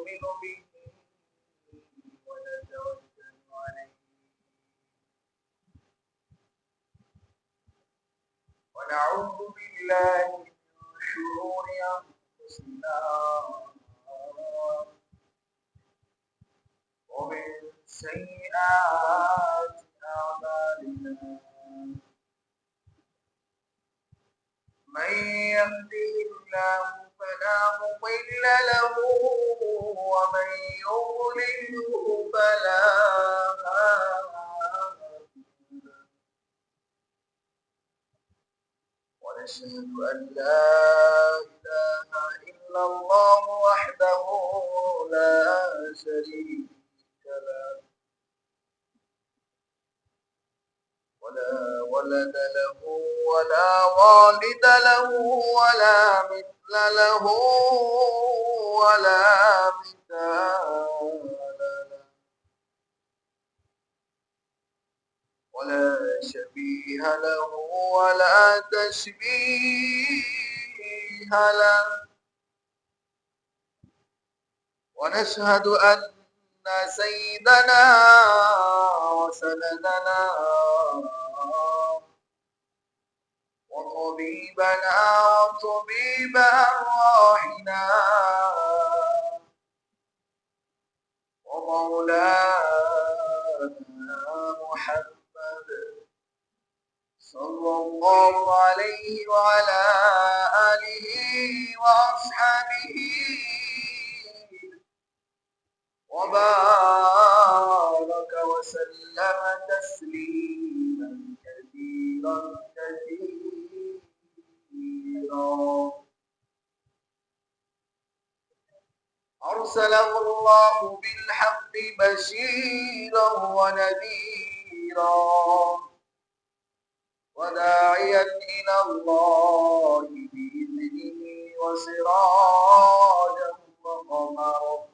نؤمن به ونتوكل عليه ونعوذ بالله من شرور أنفسنا ومن سيئات أعمالنا من يهده الله فلا مضل له ومن يضلله فلا هادي له ونشهد أن لا إله إلا الله وحده لا شريك له ولا ولد له ولا والد له ولا مثل له ولا مثال له ولا شبيه له ولا تشبيه له ونشهد أن سيدنا وسندنا وطبيبنا وطبيب أرواحنا ومولانا محمد صلى الله عليه وعلى آله وأصحابه وبارك وسلم تسليما كثيرا أرسله الله بالحق بشيرا ونذيرا وداعيا إلى الله بإذنه وسراجا وقمرا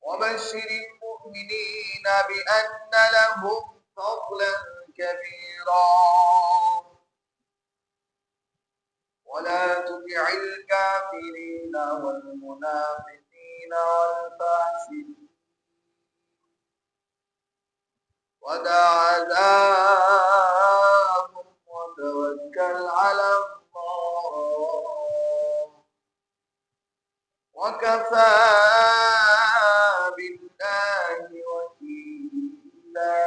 وبشر المؤمنين بأن لهم فضلا كبيرا ولا تطع الكافرين والمنافقين والفاسقين ودع عذابهم وتوكل على الله وكفى بالله وكيلا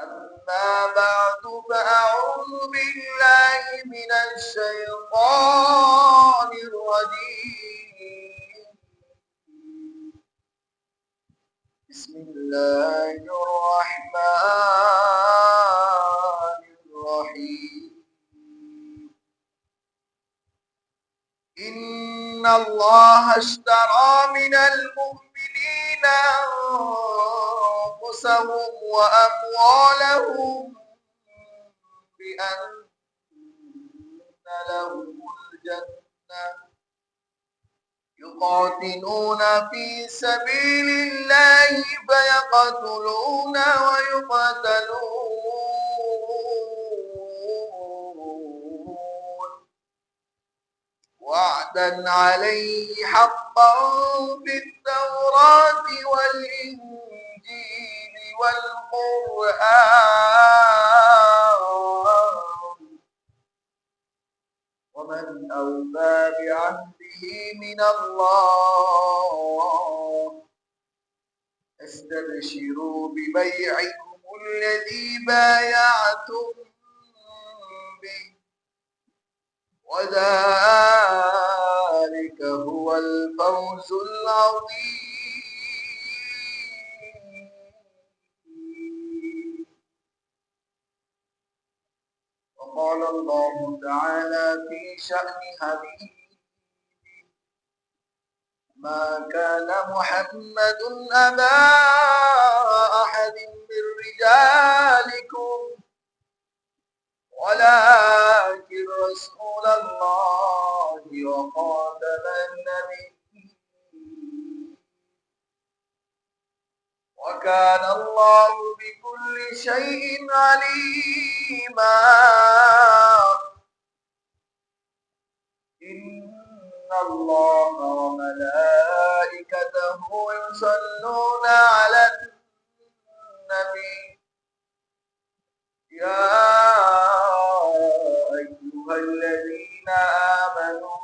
أما بعد فأعوذ بالله من الشيطان الرجيم بسم الله الرحمن الرحيم إن الله اشترى من المؤمنين أنفسهم وأموالهم بأن لهم الجنة يقاتلون في سبيل الله فيقتلون ويقتلون وعدا عليه حقا في التوراة والإنجيل والقرآن ومن أوفى بعهده من الله استبشروا ببيعكم الذي بايعتم به وذلك هو الفوز العظيم. وقال الله تعالى في شأن حبيبه ما كان محمد أبا أحد من رجالكم ولكن رسول الله وخاتم النبيين وكان الله بكل شيء عليما. إن الله وملائكته يصلون على النبي يا أيها الذين آمنوا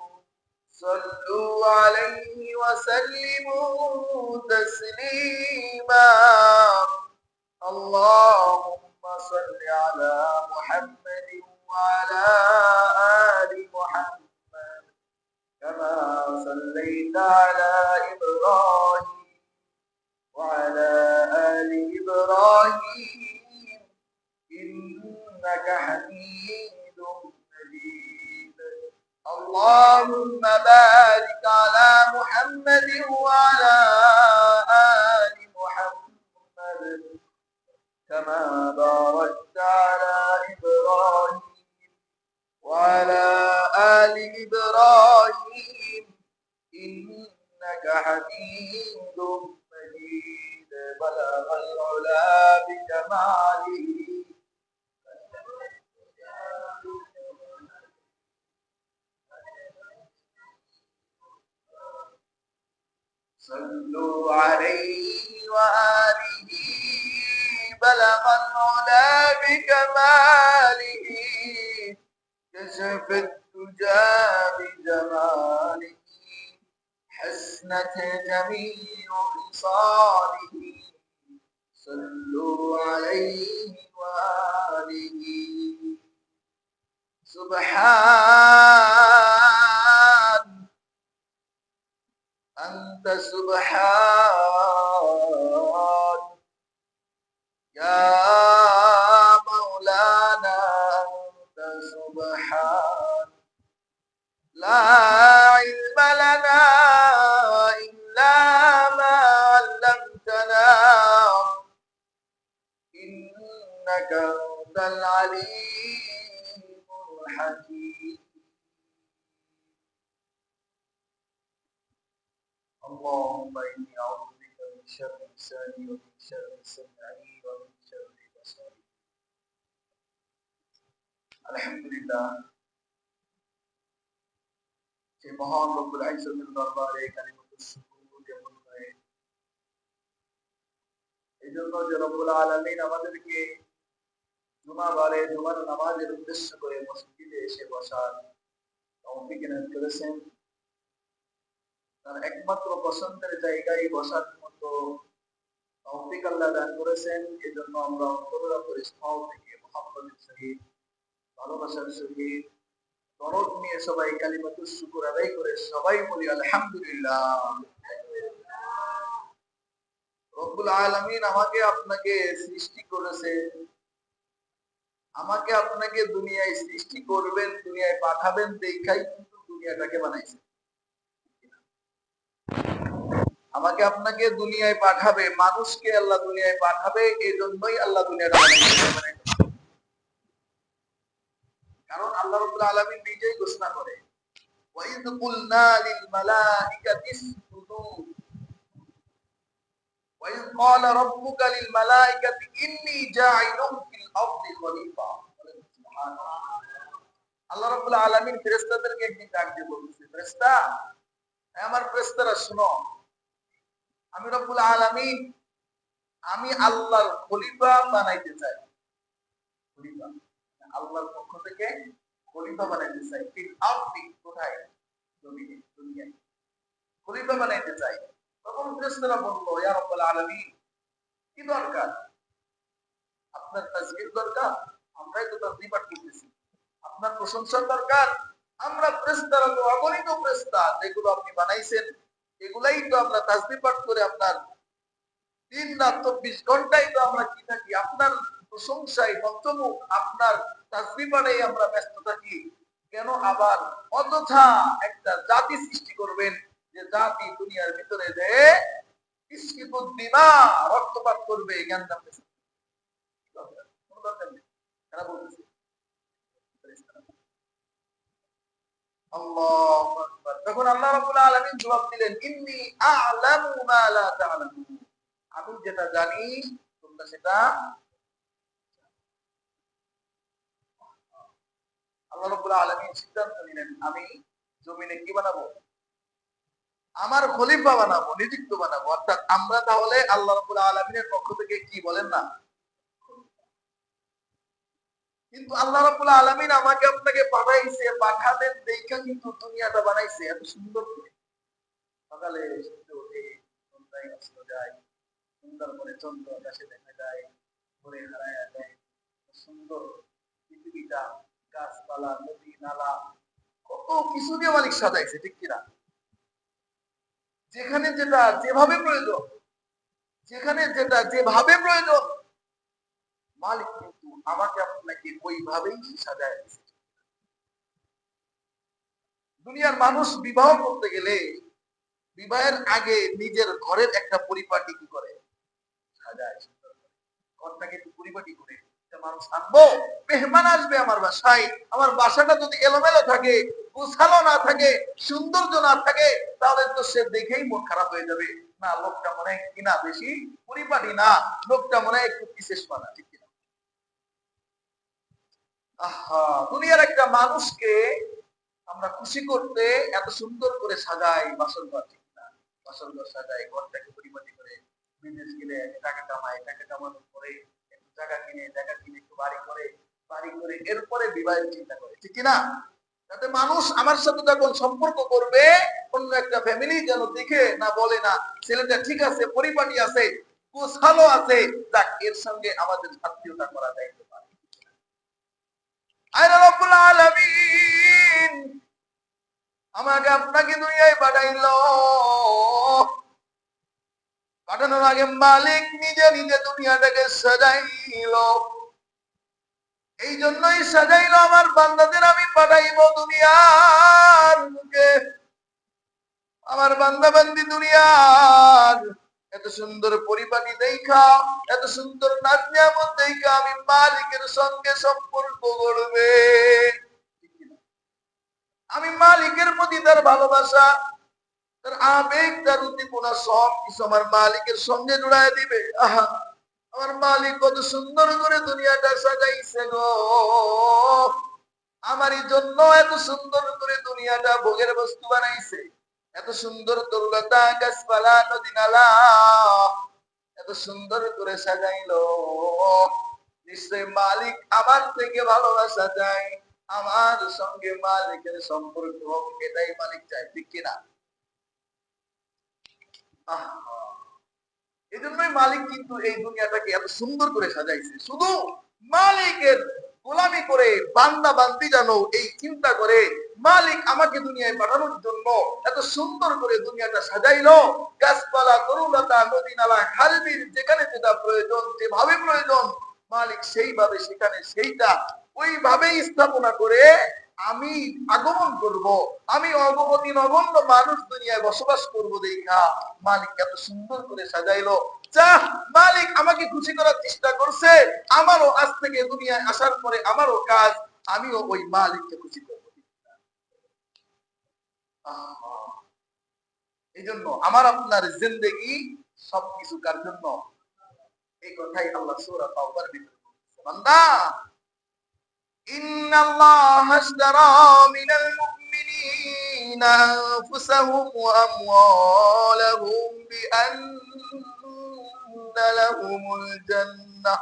صلوا عليه وسلموا تسليما اللهم صل على محمد وعلى آل محمد كما صليت على إبراهيم وعلى آل إبراهيم إنك حميد مجيد اللهم بارك على محمد وعلى آل محمد كما باركت على إبراهيم وعلى آل إبراهيم إنك حميد مجيد بلغ العلا بكماله صلوا عليه وآله بلغ العلا بكماله كشف الدجى بجماله حسنت جميع خصاله صلوا عليه وآله سبحان أنت سبحان يا مولانا أنت سبحان لا علم لنا إلا ما علمتنا إنك أنت العليم الحكيم اللهم إني أعوذ بك من شر لساني ومن شر سمعي ومن شر بصري الحمد لله যে মহান রব্বুল ইজ্জতের দরবারে কালিমাতুশ শুকর জ্ঞাপন করে এইজন্য যে রব্বুল আলামিন আমাদেরকে জুমাবারে জুমার নামাজের উদ্দেশ্য করে মসজিদে এসে বসার তৌফিক এনায়েত করেছেন তার একমাত্র পছন্দের জায়গায় বসার মতো তৌফিক আল্লাহ দান করেছেন এজন্য আমরা অন্তরের স্থল থেকে মুহাব্বতের সহিত ভালোবাসার সহিত দরদ নিয়ে সবাই কালিমাতুশ শুকর আদায় করে সবাই বলি আলহামদুলিল্লাহ রব্বুল আলামিন আমাকে আপনাকে সৃষ্টি করেছেন আমাকে আপনাকে দুনিয়ায় সৃষ্টি করবেন দুনিয়ায় পাঠাবেন দেখাই কিন্তু দুনিয়াটাকে বানাইছেন আমাকে আপনাকে দুনিয়ায় পাঠাবে মানুষকে আল্লাহ দুনিয়ায় পাঠাবে এই জন্যই আল্লাহ দুনিয়াটা বানাইছেন কারণ আল্লাহ রাব্বুল আলামিন নিজেই ঘোষণা করে ওয়াইদ কুলনা লিল মালাইকাতি ইসজুদু ওয়াইদ ক্বালা রাব্বুকা লিল মালাইকাতি ইন্নী জাঈলুন ফিল আরদি খলিফা সুবহানাল্লাহ আল্লাহ রাব্বুল আলামিন ফেরেশতাদেরকে একদিন ডাক দিয়ে বলতেছে ফেরেশতা আমার ফেরেশতারা শুনো আমি রব্বুল আলামিন আমি আল্লাহর খলিফা বানাইতে চাই খলিফা আল্লাহর পক্ষ থেকে খলিফা বানাইতে চাই ফিল আরদি কোথায় জমিনে দুনিয়ায় খলিফা বানাইতে চাই তখন ফেরেশতারা বলল ইয়া রাব্বুল আলামিন কি দরকার আপনার তাসবিহ দরকার আমরাই তো তাসবিহ পাঠ করতেছি আপনার প্রশংসা দরকার আমরা ফেরেশতারা তো অগণিত ফেরেশতা যেগুলো আপনি বানাইছেন এগুলাই তো আমরা তাসবিহ পাঠ করে আপনার দিন রাত 24 ঘন্টাই তো আমরা কি থাকি আপনার প্রশংসায় পঞ্চমুখ আপনার তাসবিহ পাঠে আমরা ব্যস্ত থাকি কেন আবার অযথা একটা জাতি সৃষ্টি করবেন যে জাতি দুনিয়ার ভিতরে যে ইসকিতুদ দিমা রক্তপাত করবে জ্ঞান জানতে তারা বলতেছে আল্লাহু আকবার তখন আল্লাহ রাব্বুল আলামিন জবাব দিলেন ইন্নী আ'লামু মা লা তা'লামুন আমি যেটা জানি তোমরা সেটা আল্লাহ রাব্বুল আলামিন সিদ্ধান্ত নিলেন আমি জমিনে কি বানাবো? আমার খলিফা বানাবো, নিযুক্ত বানাবো। অর্থাৎ আমরা তাহলে আল্লাহ রাব্বুল আলামিনের পক্ষ থেকে কি বলেন না? কিন্তু আল্লাহ রাব্বুল আলামিন আমাকে আপনাকে পাঠাইছে, পাঠালেন দেখা কিন্তু দুনিয়াটা বানাইছে এত সুন্দর করে। সকালে সূর্য ওঠে, সন্ধ্যায় অস্ত যায়, সুন্দর করে চন্দ্র আকাশে দেখা যায়, ঘুরে হারায় যায়। সুন্দর পৃথিবীটা, গাছপালা, নদী নালা, কত কিছু দিয়ে মালিক সাজাইছে, ঠিক কিনা? যেখানে যেটা যেভাবে প্রয়োজন, যেখানে যেটা যেভাবে প্রয়োজন, মালিক কিন্তু আমাকে আপনাকে ওইভাবেই সাজায় দিয়েছে। দুনিয়ার মানুষ বিবাহ করতে গেলে বিবাহের আগে নিজের ঘরের একটা পরিপাটি কি করে? সাজায়। ঘরটাকে একটু পরিপাটি করে মানুষ আনবো, মেহমান আসবে আমার বাসায়, আমার বাসাটা যদি এলোমেলো থাকে, গোছালো না থাকে, সৌন্দর্য না থাকে, তাহলে তো সে দেখেই মন খারাপ হয়ে যাবে। না, লোকটা মনে হয় কিনা বেশি পরিপাটি না, লোকটা মনে হয় একটু বিশেষ মানা, ঠিক কিনা? আহা, দুনিয়ার একটা মানুষকে আমরা খুশি করতে এত সুন্দর করে সাজাই বাসর ঘর, ঠিক না? বাসর ঘর সাজাই, ঘরটাকে পরিপাটি করে, বিদেশ গেলে টাকা কামাই, টাকা কামানোর পরে একটু জায়গা কিনে, জায়গা কিনে একটু বাড়ি করে, বাড়ি করে এরপরে বিবাহের চিন্তা করে, ঠিক কিনা? যাতে মানুষ আমার সাথে যখন সম্পর্ক করবে, অন্য একটা ফ্যামিলি যেন দেখে না বলে না ছেলেটা ঠিক আছে, পরিপাটি আছে, গোছালো আছে, যাক এর সঙ্গে আমাদের আত্মীয়তা করা যাইতে পারে। আল্লাহ রাব্বুল আলামিন আমাকে আপনাকে দুনিয়ায় পাঠাইলো, পাঠানোর আগে মালিক নিজে নিজে দুনিয়াটাকে সাজাইলো। এই জন্যই সাজাইলো আমার বান্দাদের আমি পাঠাইবো দুনিয়ার বুকে। আমার বান্দা বান্দি দুনিয়ার এত সুন্দর পরিপাটি দেখা, এত সুন্দর নাচ নিয়ামত দেখা আমি মালিকের সঙ্গে সম্পর্ক করবে। আমি মালিকের প্রতি তার ভালোবাসা, তার আবেগ, তার উদ্দীপনা সব কিছু আমার মালিকের সঙ্গে জুড়ায় দিবে। আহা, আমার মালিক কত সুন্দর করে দুনিয়াটা সাজাইছে গো, আমারই জন্য এত সুন্দর করে দুনিয়াটা ভোগের বস্তু বানাইছে। এত সুন্দর তরুলতা, গাছপালা, নদী নালা এত সুন্দর করে সাজাইলো। নিশ্চয় মালিক আমার থেকে ভালোবাসা চাই, আমার সঙ্গে মালিকের সম্পর্ক হোক, এটাই মালিক চাই, ঠিক কিনা? এই জন্যই মালিক কিন্তু এই দুনিয়াটাকে এত সুন্দর করে সাজাইছে। শুধু মালিকের গোলামি করে বান্দা বান্দি যেন এই চিন্তা করে মালিক আমাকে দুনিয়ায় পাঠানোর জন্য এত সুন্দর করে দুনিয়াটা সাজাইলো। গাছপালা, তরুলতা, নদী নালা, খাল বিল যেখানে যেটা প্রয়োজন, যেভাবে প্রয়োজন, মালিক সেইভাবে সেখানে সেইটা ওইভাবেই স্থাপনা করে আমি আগমন করব, আমি অগমতি নগণ্য মানুষ দুনিয়ায় বসবাস করবো দেখা মালিক এত সুন্দর করে সাজাইলো। যা মালিক আমাকে খুশি করার চেষ্টা করছে, আমারও আজ থেকে দুনিয়ায় আসার পরে আমারও কাজ, আমিও ওই মালিককে খুশি করবো। এই জন্য আমার আপনার জিন্দেগি সবকিছু কার জন্য? এই কথাই আল্লাহ সূরা তাওবার ভিতরে বলছে, বান্দা ইন্নাল্লাহা আশতারা মিনাল মুমিনিনা আনফুসাহুম ওয়া আমওয়ালাহুম বিআন্না লাহুমুল জান্নাহ।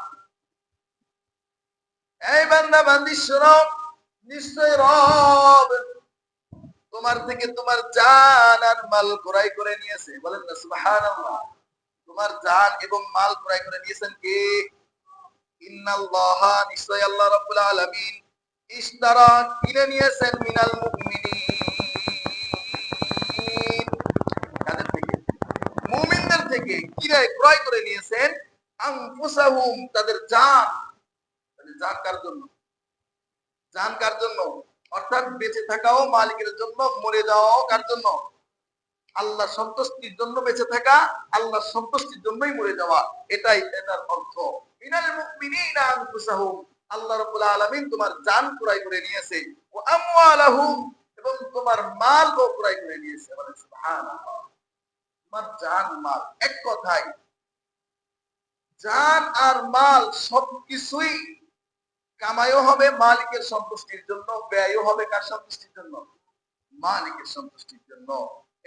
এই বান্দা বান্দি শোনো, নিশ্চয় রব তোমার থেকে তোমার জান আর মাল ক্রয় করে নিয়েছে। বলেন না সুবহানাল্লাহ। তোমার জান এবং মাল ক্রয় করে নিয়েছেন কে? ইন্নাল্লাহা, নিশ্চয় আল্লাহ রাব্বুল আলামিন, ইশতারা, কিনে নিয়েছেন, মিনাল মুমিনিন, কাদের থেকে? মুমিনদের থেকে কিনে ক্রয় করে নিয়েছেন, আনফুসাহুম, তাদের জান। তাদের জান কার জন্য? জান কার জন্য? অর্থাৎ বেঁচে থাকাও মালিকের জন্য, মরে যাওয়াও কার জন্য? আল্লাহ সন্তুষ্টির জন্য বেঁচে থাকা, আল্লাহ সন্তুষ্টির জন্যই মরে যাওয়া, এটাই এটার অর্থ। মিনাল মুমিনিনা আনফুসাহুম, আল্লাহ রাব্বুল আলামিন তোমার জান ক্রয় করে নিয়েছে, ওয়া আমওয়ালাহুম, এবং তোমার মালও ক্রয় করে নিয়েছে। বলেন সুবহানাল্লাহ। তোমার জান মাল, এক কথায় জান আর মাল সবকিছুই কামাইও হবে মালিকের সন্তুষ্টির জন্য, ব্যয়ও হবে কার সন্তুষ্টির জন্য? মালিকের সন্তুষ্টির জন্য।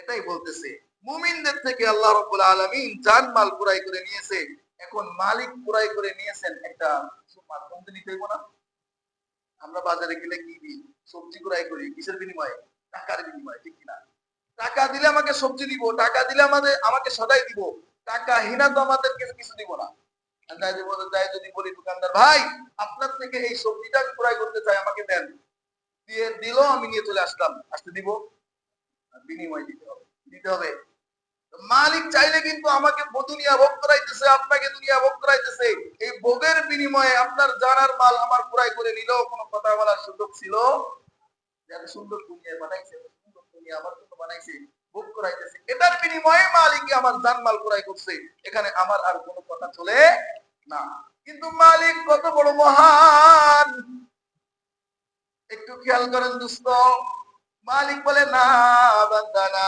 এটাই বলতেছে মুমিনদের থেকে আল্লাহ রাব্বুল আলামিন জান মাল কুরাই করে নিয়েছে। এখন মালিক কুরাই করে নিয়েছেন, একটা মাধ্যম তো নিতে হইব না? আমরা বাজারে গেলে কি দিই? সবজি কুরাই করি কিসের বিনিময়ে? টাকার বিনিময়ে, ঠিক কিনা? টাকা দিলে আমাকে সবজি দিব, টাকা দিলে আমাকে সদাই দিব, টাকা হীনা তো আমাদেরকে কিছু দিব না। যাই যদি বলি দোকানদার ভাই আপনার থেকে এই সবজিটা আমি ক্রয় করতে চাই, আমাকে দেন, দিয়ে দিল, আমি নিয়ে চলে আসলাম, আসতে দিব? বিনিময় দিতে হবে, দিতে হবে। মালিক চাইলে কিন্তু আমাকে দুনিয়া ভোগ করাইতেছে, আপনাকে দুনিয়া ভোগ করাইতেছে, এই ভোগের বিনিময়ে আপনার জানার মাল আমার ক্রয় করে নিলেও কোনো কথা বলার সুযোগ ছিল? এত সুন্দর দুনিয়া বানাইছে, সুন্দর দুনিয়া আমার জন্য বানাইছে, ভোগ করাইতেছে, এটার বিনিময়ে মালিক আমার জান মাল ক্রয় করছে, এখানে আমার আর কোনো কথা চলে না। কিন্তু মালিক কত বড় মহান, একটু খেয়াল করেন দোস্ত। মালিক বলে না বান্দা না,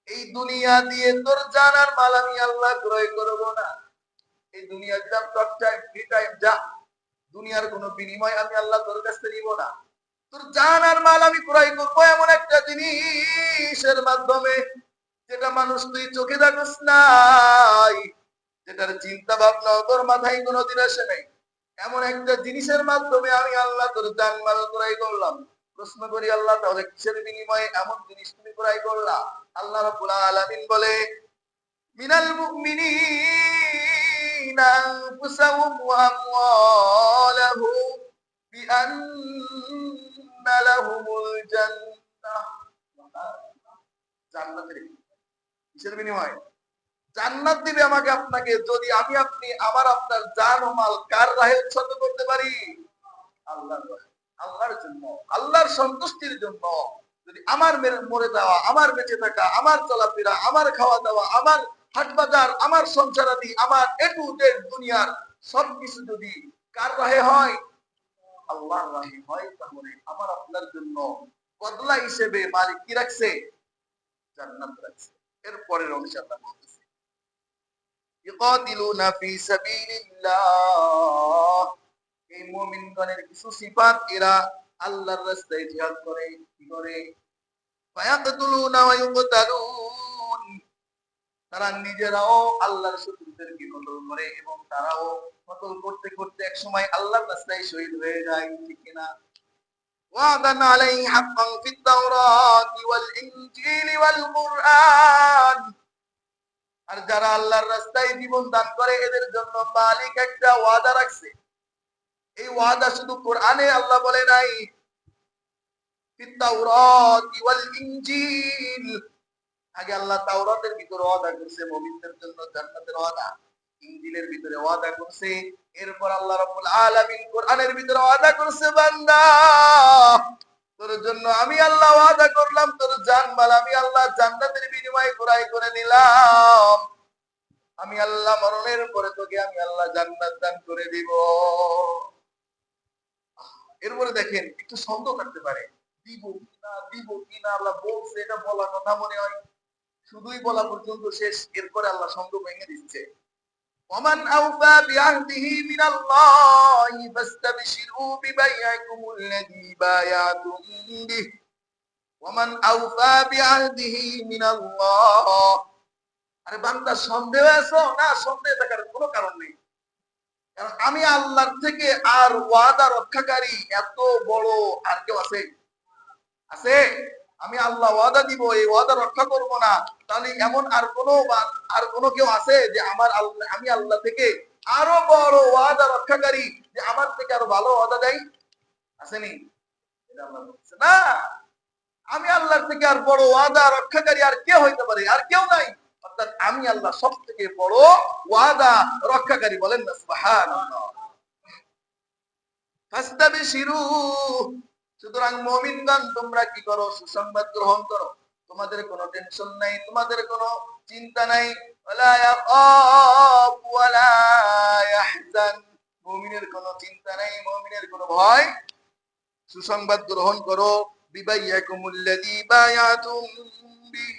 এই দুনিয়া দিয়ে তোর জানার মাল আমি আল্লাহ ক্রয় করব না। এই দুনিয়া দিলাম তোর টাইম, ফ্রি টাইম, যা, দুনিয়ার কোনো বিনিময় আমি আল্লাহ তোর কাছ থেকে নিব না। তোর জানার মাল আমি ক্রয় করবো এমন একটা জিনিসের মাধ্যমে যেটা মানুষ তুই চোখে দেখোস নাই, যেটার চিন্তা ভাবনা তোর মাথায় কোনোদিন আসে নাই, এমন একটা জিনিসের মাধ্যমে আমি আল্লাহ তোর জানমাল ক্রয় করলাম। প্রশ্ন করি আল্লাহ তাহলে কিসের বিনিময়ে এমন জিনিস তুমি ক্রয় করলা? আল্লাহ রাব্বুল আলামিন বলে মিনাল মুমিনিনা আনফুসাহুম ওয়া আমওয়ালাহুম বিআন্না লাহুমুল জান্নাহ। জান্নাতের কিসের বিনিময়ে? জান্নাত দিবে আমাকে আপনাকে যদি আমি আপনি আমার আপনার জান ও মাল কার রাহে উৎসর্গ করতে পারি? আল্লাহর রাহে, আল্লাহর জন্য, আল্লাহর সন্তুষ্টির জন্য। যদি আমার মরে যাওয়া, আমার বেঁচে থাকা, আমার চলাফেরা, আমার খাওয়া দাওয়া, আমার হাট বাজার, আমার সংসারাদি, আমার এ টু জেড দুনিয়ার সবকিছু যদি কার রাহে হয়? আল্লাহর রাহে হয়, তাহলে আমার আপনার জন্য বদলা হিসেবে মালিক কি রাখছে? জান্নাত রাখছে। এরপরের অংশে আল্লাহ বলতেছে ইকাতিলুনা ফি সাবিলিল্লাহ, এই মুমিনগণের কিছু সিফাত, এরা আল্লাহর রাস্তায় জিহাদ করে। কি করে? ফায়াকতুলুনা ওয়া ইউকতালুন, তারা নিজেরাও আল্লাহর শত্রুদেরকে কতল করে এবং তারাও কতল করতে করতে এক সময় আল্লাহর রাস্তায় শহীদ হয়ে যায়, ঠিক কিনা? ওয়াদান আলাইহি হাক্কান ফিত তাওরাতি ওয়াল ইনজিলি ওয়াল কুরআন, আর যারা আল্লাহর রাস্তায় জীবন দান করে এদের জন্য মালিক একটা ওয়াদা রাখছে। এই ওয়াদা শুধু কোরআনে আল্লাহ বলে নাই, ফিত তাওরাতি ওয়াল ইনজিল, আগে আল্লাহ তাওরাতের ভিতরে ওয়াদা করছে মুমিনদের জন্য জান্নাতের ওয়াদা, ইনজিলের ভিতরে ওয়াদা করছে, এরপর আল্লাহ রাব্বুল আলামিন কোরআনের ভিতরে ওয়াদা করছে বান্দা তোর জন্য আমি আল্লাহ ওয়াদা করলাম তোর জানমাল আমি আল্লাহ জান্নাতের বিনিময়ে ক্রয় করে নিলাম। আমি আল্লাহ মরণের পরে তোকে আমি আল্লাহ জান্নাত দান করে দিব। এরপরে দেখেন একটু সন্দেহ করতে পারে, দিব কিনা দিব কিনা, আল্লাহ বলছে, এটা বলা কথা মনে হয়, শুধুই বলা পর্যন্ত শেষ, এরপরে আল্লাহ সন্দেহ ভেঙে দিচ্ছে। ওমান আওফা বিআহদিহি মিনাল্লাহি ফাস্তাবশিরু বিবাইআকুমুল্লাযী বায়াতুম বিহি ওমান আওফা বিআহদিহি মিনাল্লাহ। আরে বান্দা সন্দেহ আছো না? সন্দেহ থাকার কোনো কারণ নেই, কারণ আমি আল্লাহর থেকে আর ওয়াদা রক্ষাকারী এত বড় আর কেউ আছে? আছে? আমি আল্লাহ ওয়াদা দিব, এই ওয়াদা রক্ষা করব না, তাহলে এমন আর কোনো কেউ আছে যে আমার আল্লাহ, আমি আল্লাহ থেকে আরো বড় ওয়াদা রক্ষাকারী, যে আমার থেকে আরো ভালো ওয়াদা দেয়? আসেনি? এটা আল্লাহ বলছে না, আমি আল্লাহর থেকে আর বড় ওয়াদা রক্ষাকারী আর কে হইতে পারে? আর কেউ নাই, অর্থাৎ আমি আল্লাহ সব থেকে বড় ওয়াদা রক্ষাকারী। বলেন না সুবহানাল্লাহ। ফাস্তাবশিরু, সুতরাং মুমিনগণ তোমরা কি করো? সুসংবাদ গ্রহণ করো, তোমাদের কোনো টেনশন নাই, তোমাদের কোনো চিন্তা নাই। ওয়ালা ইয়াখাফ ওয়ালা ইয়াহজান, মুমিনের কোনো চিন্তা নাই, মুমিনের কোনো ভয়। সুসংবাদ গ্রহণ করো, বিবাইয়াকুমুল্লাযী বায়াতুম বিহি,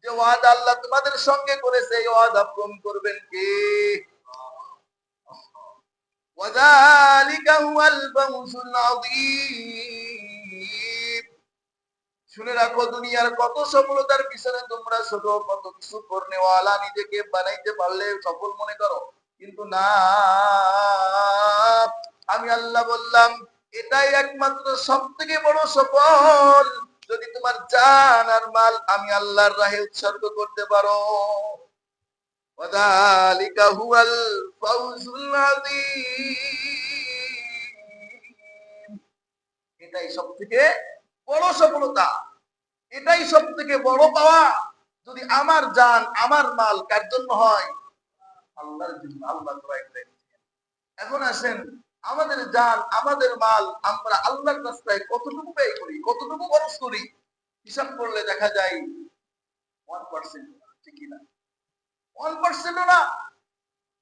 যে ওয়াদা আল্লাহ তোমাদের সঙ্গে করেছে এই ওয়াদা পূরণ করবেন কে? وذلك هو الفوز العظيم, শুনে রাখো, দুনিয়ার কত সফলতার পিছনে তোমরা ছোট কত কিছু করনেওয়ালা নিজেকে বানাইতে পারলে সফল মনে করো, কিন্তু না, আমি আল্লাহ বললাম এটাই একমাত্র সব থেকে বড় সফল, যদি তোমার জান আর মাল আমি আল্লাহর রাহে উৎসর্গ করতে পারো। ওয়াযালিকা হুয়াল ফাউজুল আযীম। এটাই সব থেকে বড় সফলতা, এটাই সব থেকে বড় পাওয়া। যদি আমার জান আমার মাল কার জন্য হয়? আল্লাহর জন্য। আল্লাহ তো একটাই। এখন আসেন, আমাদের জান আমাদের মাল আমরা আল্লাহর রাস্তায় কতটুকু ব্যয় করি, কতটুকু খরচ করি, হিসাব করলে দেখা যায় 1%, ঠিক না? 1%ও না।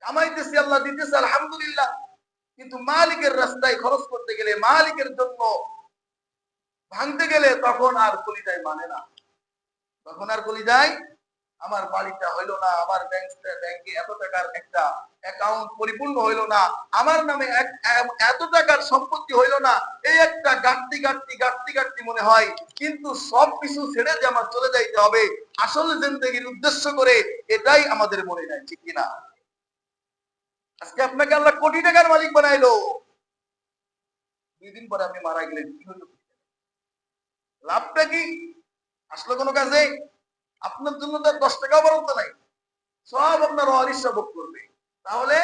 কামাইতেছি, আল্লাহ দিতেছে, আলহামদুলিল্লাহ, কিন্তু মালিকের রাস্তায় খরচ করতে গেলে, মালিকের জন্য ভাঙতে গেলে তখন আর কলিজায় মানে না, তখন আর কলিজায় আমার বাড়িটা হইলো না, আমার ব্যাংকে এত টাকার একটা অ্যাকাউন্ট পরিপূর্ণ হইলো না, আমার নামে এত টাকার সম্পত্তি হইলো না, এই একটা গাঁটতি গাঁটতি গাঁটতি গাঁটতি মনে হয়। কিন্তু সবকিছু ছেড়ে যে আমার চলে যাইতে হবে আসল জিন্দেগির উদ্দেশ্য করে, এটাই আমাদের মনে নাই, ঠিক কিনা? আজকে আপনাকে আল্লাহ কোটি টাকার মালিক বানাইলো, 2 দিন পরে আপনি মারা গেলেন, কি হলো? লাভটা কি? আসলে কোনো কাজে আপনার জন্য তো 10 টাকাও বরন্ত নাই, সব আপনার অনিচ্ছা ভোগ করবে। তাহলে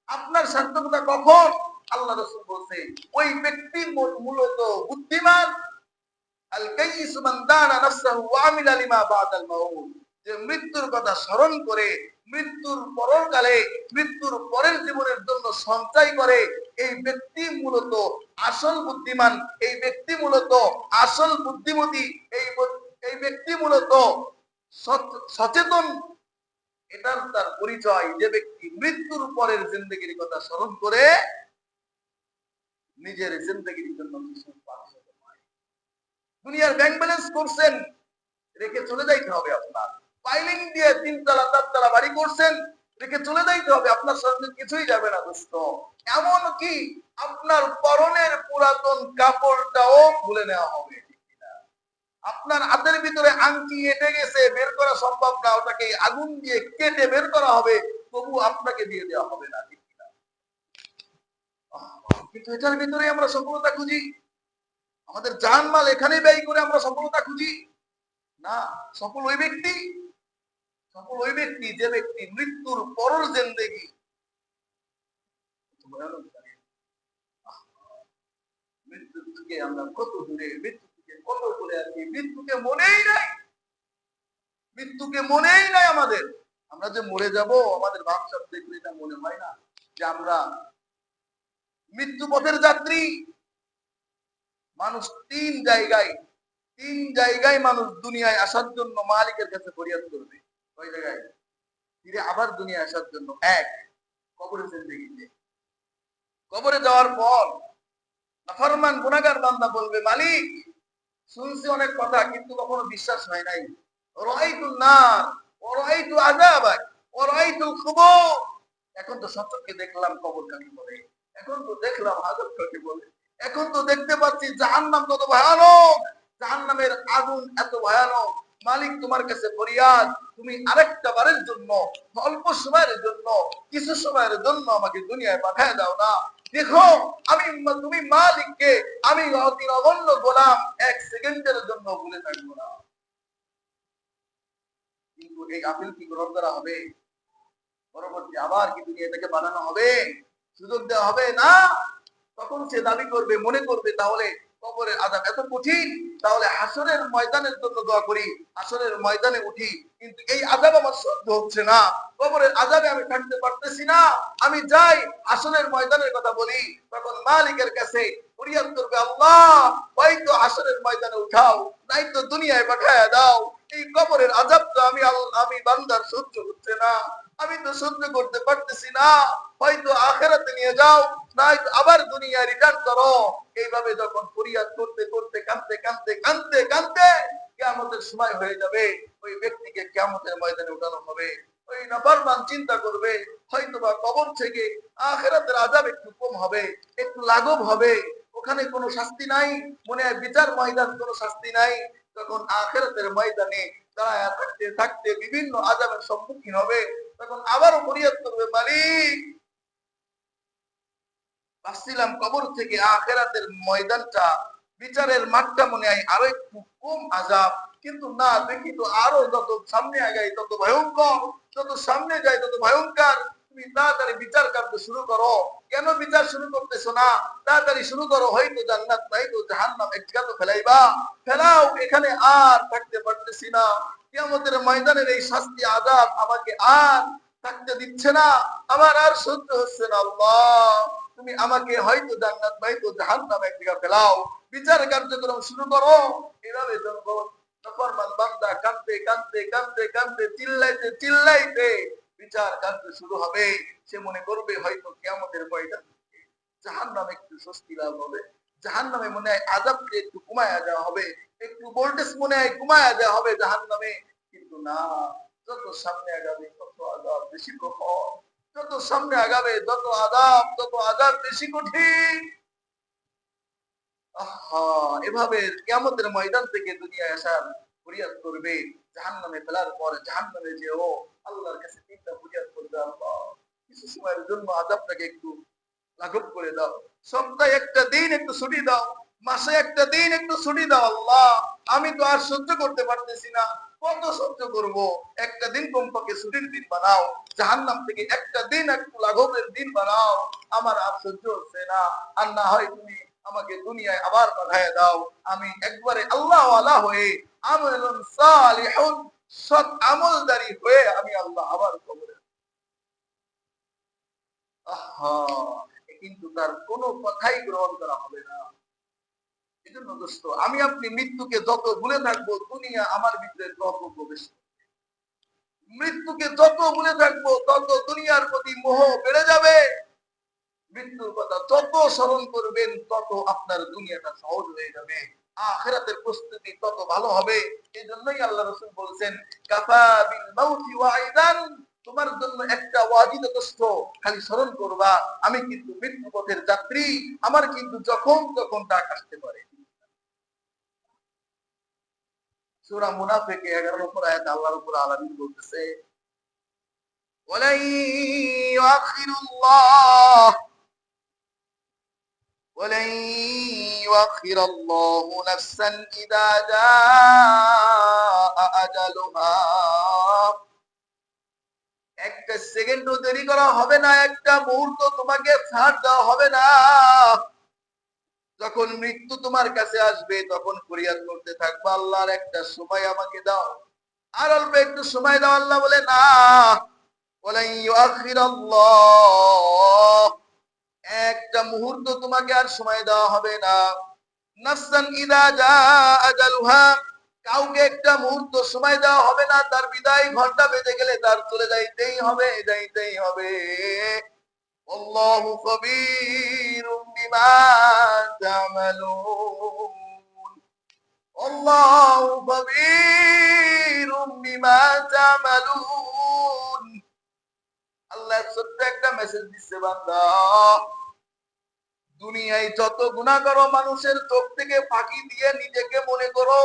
আপনার সার্থকতা কখন? আল্লাহ রাসূল বলছে ওই ব্যক্তি মূলত বুদ্ধিমান, আল কাইয়িস মান দানা নাফসাহু ওয়া আমিলা লিমা বাদাল মাউত, যে মৃত্যুর কথা স্মরণ করে মৃত্যুর পরকালে, মৃত্যুর পরের জীবনের জন্য সঞ্চয় করে, এই ব্যক্তি মূলত আসল বুদ্ধিমান, এই ব্যক্তি মূলত আসল বুদ্ধিমতী, এই ব্যক্তি মূলত সচেতন। এটার তার পরিচয়, যে ব্যক্তি মৃত্যুর পরের জিন্দগির কথা স্মরণ করে নিজের জিন্দগির জন্য কিছু দুনিয়ার ব্যাংক ব্যালেন্স করছেন, রেখে চলে যাইতে হবে। আপনার ফাইলিং দিয়ে 3 তলা 4 তলা বাড়ি করছেন, রেখে চলে যাইতে হবে, আপনার সঙ্গে কিছুই যাবে না দোস্ত। এমন কি আপনার পরনের পুরাতন কাপড়টাও ভুলে নেওয়া হবে, আপনার হাতের ভিতরে আংটি এঁটে গেছে, বের করা সম্ভব না, ওটাকে আগুন দিয়ে কেটে বের করা হবে, তবু আপনাকে দিয়ে দেওয়া হবে না, ঠিক না? কিন্তু এটার ভিতরে আমরা সফলতা খুঁজি, আমাদের জানমাল এখানে ব্যয় করে আমরা সফলতা খুঁজি না। সফল ওই ব্যক্তি, সফল ওই ব্যক্তি যে ব্যক্তি মৃত্যুর পরের জিন্দেগি, মৃত্যু থেকে আমরা কত দূরে, মৃত্যু থেকে কত দূরে আছি, মৃত্যুকে মনেই নাই, মৃত্যুকে মনেই নাই আমাদের। আমরা যে মরে যাব, আমাদের ভাবসাব দেখলে এটা মনে হয় না যে আমরা মৃত্যু পথের যাত্রী। মানুষ 3 জায়গায় মানুষ দুনিয়ায় আসার জন্য মালিকের কাছে ফরিয়াদ করবে। কয় জায়গায়? ফিরে আবার দুনিয়ায় আসার জন্য। 1, কবরে জিন্দেগিতে। কবরে যাওয়ার পর নাফরমান গুনাহগার বান্দা বলবে, মালিক শুনছি অনেক কথা, কিন্তু কখনো বিশ্বাস হয় নাই। রাআইতুন নার ওয়া রাআইতু আযাবাক ওয়া রাআইতুল কুবুর, এখন তো সত্যকে দেখলাম কবর কাকে বলে, এখন তো দেখলাম আযাব কাকে বলে, এখন তো দেখতে পাচ্ছি জাহান্নাম কত ভয়ানক, জাহান্নামের আগুন এত ভয়ানক। মালিক তোমার কাছে ফরিয়াদ, তুমি আরেকটা বারের জন্য, অল্প সময়ের জন্য, কিছু সময়ের জন্য আমাকে দুনিয়ায় পাঠিয়ে দাও না। দেখো আমি, তুমি মালিককে আমি অতি নগণ্য গোলাম, 1 সেকেন্ডের জন্য ভুলে থাকবো না। কিন্তু এই আপিল কি গ্রহণ করা হবে? পরবর্তী আবার কি দুনিয়াটাকে বানানো হবে, সুযোগ দেওয়া হবে না? তখন সে দাবি করবে, মনে করবে তাহলে কবরের আযাব এত কঠিন, তাহলে হাসরের ময়দানের জন্য দোয়া করি, হাসরের ময়দানে উঠি, কিন্তু এই আযাব আমার সহ্য হচ্ছে না, কবরের আযাবে আমি থাকতে পারতেছি না, আমি যাই হাসরের ময়দানের কথা বলি। তখন মালিকের কাছে ফরিয়াদ করবে, আল্লাহ হয়তো হাসরের ময়দানে উঠাও, নাই তো দুনিয়ায় পাঠায়া দাও, এই কবরের আযাবটা আমি বান্দার সহ্য হচ্ছে না, আমি তো সহ্য করতে পারতেছি না, হয়তো আখিরাতে নিয়ে যাও, নয়তো আবার দুনিয়া রিটার্ন করো। এইভাবে যখন ফরিয়াদ করতে করতে কাঁদতে কাঁদতে কাঁদতে কাঁদতে কিয়ামতের সময় হয়ে যাবে, ওই ব্যক্তিকে কিয়ামতের ময়দানে উঠানো হবে। ওই নাফরমান চিন্তা করবে হয়তোবা কবর থেকে আখিরাতের আযাব একটু কম হবে, একটু লাঘব হবে, ওখানে কোনো শাস্তি নাই, মনে হয় বিচার ময়দান কোনো শাস্তি নাই, যখন আখিরাতের ময়দানে দাঁড়ায় থাকতে থাকতে বিভিন্ন আযাবের সম্মুখীন হবে, তখন আবারও ফরিয়াদ করবে, মালিক ভাবছিলাম কবর থেকে আখিরাতের ময়দানটা, বিচারের মাঠটা মনে হয় আরো একটু কম আযাব, কিন্তু না, দেখি তো আরো যত সামনে আগাই তত ভয়ঙ্কর, যত সামনে যায় তত ভয়ঙ্কর। তুমি তাড়াতাড়ি বিচার কার্য শুরু করো। কেন বিচার শুরু করতেছো না? তাড়াতাড়ি শুরু করো, হয়তো জান্নাত নয়তো জাহান্নাম, একটা তো ফেলাইবা, ফেলাও, এখানে আর থাকতে পারতেছি না। কিয়ামতের ময়দানের এই শাস্তি আযাব আমাকে আর থাকতে দিচ্ছে না, আমার আর সহ্য হচ্ছে না। আল্লাহ, তুমি আমাকে হয়তো জান্নাত নয়তো জাহান্নামে এক জায়গা ফেলাও, বিচার কার্যক্রম শুরু করো। এভাবে জনগণ নাফরমান বান্দা কাঁদতে কাঁদতে কাঁদতে কাঁদতে চিল্লাইতে চিল্লাইতে বিচার কার্য শুরু হবে। সে মনে করবে হয়তো কিয়ামতের ময়দান জাহান্নামে একটু স্বস্তি লাভ হবে, জাহান্নামে মনে হয় আযাবকে একটু কমায়া দেওয়া হবে, একটু ভোল্টেজ মনে হয় কমায়া দেওয়া হবে জাহান্নামে। কিন্তু না, যত সামনে আগাবে তত আযাব বেশি কঠোর, যত সামনে আগাবে তত আযাব বেশি কঠিন। আহা, এভাবে কিয়ামতের ময়দান থেকে দুনিয়ায় আসার ফরিয়াদ করবে। জাহান্নামে ফেলার পর জাহান্নামে যেও আল্লাহর কাছে তিনটা ফরিয়াদ করবে, আল্লাহ কিছু সময়ের জন্য আযাবটাকে একটু লাঘব করে দাও, সপ্তাহে একটা দিন একটু ছুটি দাও, মাসে একটা দিন একটু ছুটি দাও। আল্লাহ, আমি তো আর সহ্য করতে পারতেছি না, কত সহ্য করব, একটা দিন কমপক্ষে ছুটির দিন বানাও, জাহান্নাম থেকে একটা দিন একটু লাঘবের দিন বানাও, আমার আর সহ্য হচ্ছে না। আর না হয় তুমি আমাকে দুনিয়ায় আবার পাঠায় দাও, আমি একবারে আল্লাহ ওয়ালা হয়ে আমলুন সালিহুন, সৎ আমলদারি হয়ে আমি আল্লাহ আবার কবরে। আহা, কিন্তু তার কোনো কথাই গ্রহণ করা হবে না। এজন্য দোস্ত, আমি আপনি মৃত্যুকে যত ভুলে থাকবো, দুনিয়া আমার ভিতরে তত প্রবেশ করবে। মৃত্যুকে যত ভুলে থাকবো তত দুনিয়ার প্রতি মোহ বেড়ে যাবে। মৃত্যুর কথা যত স্মরণ করবেন তত আপনার দুনিয়াটা সহজ হয়ে যাবে, আখিরাতের প্রস্তুতি তত ভালো হবে। এই জন্যই আল্লাহ রাসূল বলছেন, কাফা বিল মাউতি ওয়াইদান, তোমার জন্য একটা ওয়াজি যথেষ্ট, খালি স্মরণ করবা আমি কিন্তু মৃত্যু পথের যাত্রী, আমার কিন্তু যখন তখন ডাক আসতে পারে। সূরা মুনাফিকে 11 নম্বর আয়াতে আল্লাহ রাব্বুল আলামিন বলতেছে, ওয়ালাই ইউআখিরুল্লাহ ولن يؤخر الله نفسا إذا جاء أجلها, একটা সেকেন্ডও দেরি করা হবে না, একটা মুহূর্ত তোমাকে ছাড় দেওয়া হবে না। যখন মৃত্যু তোমার কাছে আসবে তখন ফরিয়াদ করতে থাকবা, আল্লাহর একটা সময় আমাকে দাও, আর অল্প একটু সময় দাও। আল্লাহ বলে না, ওয়ালাই ইউআখিরাল্লাহ, একটা মুহূর্ত তোমাকে আর সময় দেওয়া হবে না। নাফসান ইযা জাআ আজালুহা, কাউকে একটা মুহূর্ত সময় দেওয়া হবে না, তার বিদায় ঘন্টা বেজে গেলে তার চলে যাইতেই হবে, যাইতেই হবে। আল্লাহু খবীরুম বিমা তা'মালুন, আল্লাহু খবীরুম বিমা তা'মালুন। আল্লাহ ছোট্ট একটা মেসেজ দিচ্ছে, বান্দা দুনিয়ায় যত গুনাহ করো মানুষের চোখ থেকে ফাঁকি দিয়ে নিজেকে মনে করো,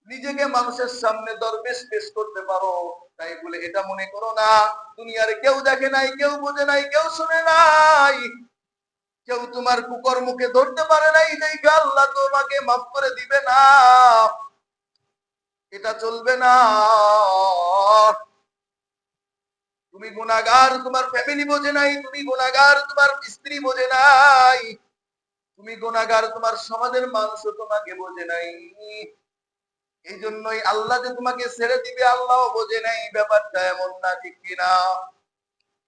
নিজেকে মানুষের সামনে দরবেশ পেশ করতে পারো, তাই বলে এটা মনে করো না দুনিয়ার কেউ দেখে নাই, কেউ বোঝে নাই, কেউ শুনে নাই, কেউ তোমার কুকর্মকে ধরতে পারে নাই, দেখে আল্লাহ তোমাকে মাফ করে দিবে না, এটা চলবে না। তুমি গুনাহগার, তোমার ফ্যামিলি বোঝে নাই, তুমি গুনাহগার, তোমার স্ত্রী বোঝে নাই, তুমি গুনাহগার, তোমার সমাজের মানুষও তোমাকে বোঝে নাই। এই জন্যই আল্লাহ যে তোমাকে ছেড়ে দিবে আল্লাহও বোঝে নাই, ব্যাপারটা এমন না, ঠিক কিনা?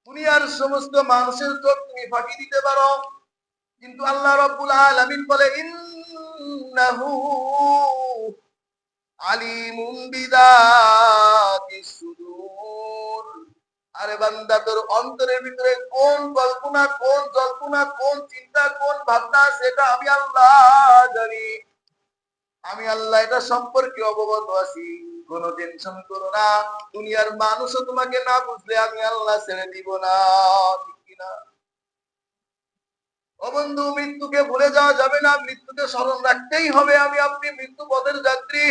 দুনিয়ার সমস্ত মানুষের চোখ তুমি ফাঁকি দিতে পারো, কিন্তু আল্লাহ রাব্বুল আলামিন বলে, ইন্নাহু আলিমুম বিযাতিস সুদূর, আরে বান্দা তোর অন্তরের ভিতরে কোন কল্পনা, কোন জল্পনা, কোন চিন্তা, কোন ভাবনা, সেটা আমি আল্লাহ জানি। আমি আল্লাহ এটা সম্পর্কে অবগত আছি, কোনো টেনশন করো না। দুনিয়ার মানুষও তোমাকে না বুঝলে আমি আল্লাহ ছেড়ে দিব না, ঠিক কিনা? ও বন্ধু, মৃত্যুকে ভুলে যাওয়া যাবে না, মৃত্যুকে স্মরণ রাখতেই হবে। আমি আপনি মৃত্যু পথের যাত্রী।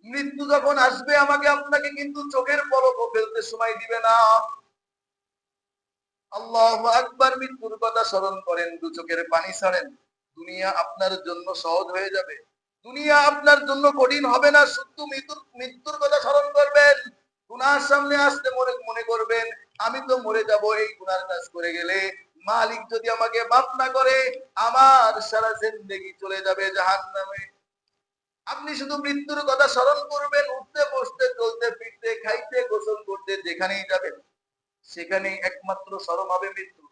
মৃত্যু যখন আসবে আমাকে আপনাকে কিন্তু চোখের পলকও ফেলতে সময় দিবে না। আল্লাহু আকবার। মৃত্যুর কথা স্মরণ করেন, দু চোখের পানি ছাড়েন। দুনিয়া আপনার জন্য সহজ হয়ে যাবে, দুনিয়া আপনার জন্য কঠিন হবে না। শুধু মৃত্যুর কথা স্মরণ করবেন। গুনার সামনে আসতে মনে করবেন আমি তো মরে যাব এই গুনার কাজ করে গেলে। মালিক যদি আমাকে মাফ না করে আমার সারা জিন্দেগি চলে যাবে জাহান্নামে। আপনি শুধু মৃত্যুর কথা স্মরণ করবেন, উঠতে বসতে চলতে ফিরতে খাইতে গোসল করতে যেখানেই যাবেন সেখানেই একমাত্র স্মরণ হবে মৃত্যু।